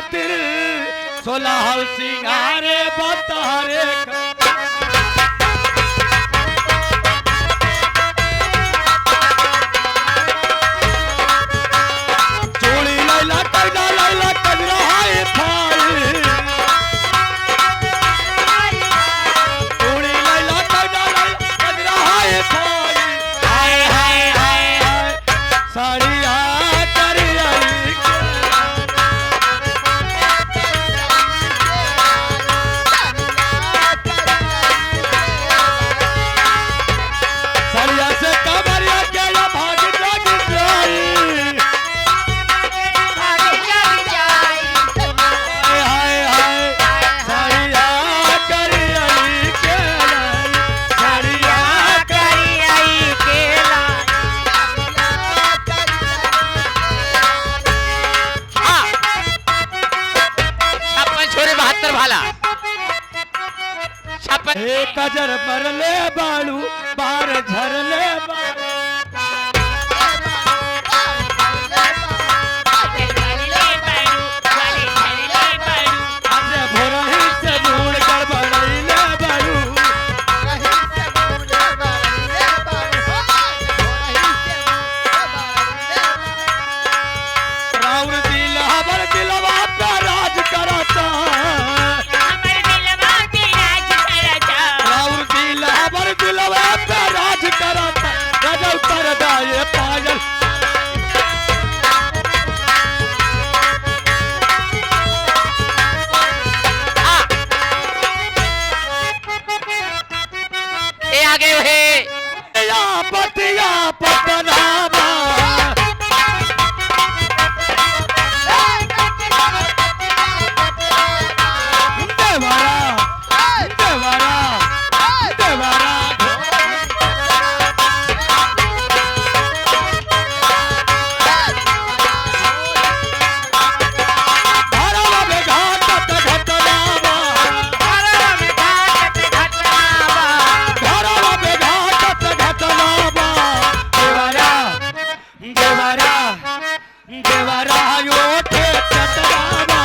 खातिर सोलह सिंगारे बतारे चोली लैला कैला लैला कजरा हाय फाई चोली लैला कैला लैला कजरा हाय फाई हाय हाय हाय हाय साड़िया करिया साड़िया से कमरिया के या भाग जाग जाई हाय हाय साड़िया करिया के लाई साड़िया छोरे 72 भाला एक कजर मरले बालू बार झरले बालू आज भोरही से बूढ़ गड़बड़ैले बालू राउर दिल हबर दिलवा पे राज करता राउर दिल हबर दिलवा पे राज करता गजब कर दाए पायल ए आ गए हे या पतिया पतनामा देवरा देवरा देवरा धरवा में घाटत घटनावा धरवा में घाटत घटनावा देवरा देवरा देवरा योठे चटनावा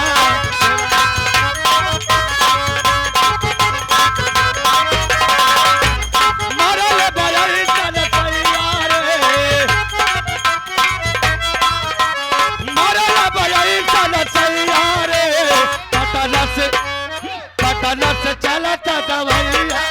मरल बरल तन तैयारे मरल बरल तन तैयारे पटनस चलत दवैया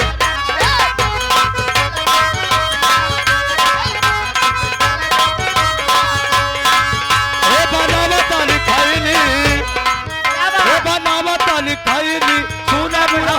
हे बनावत लिखैली सुना बुढ़ा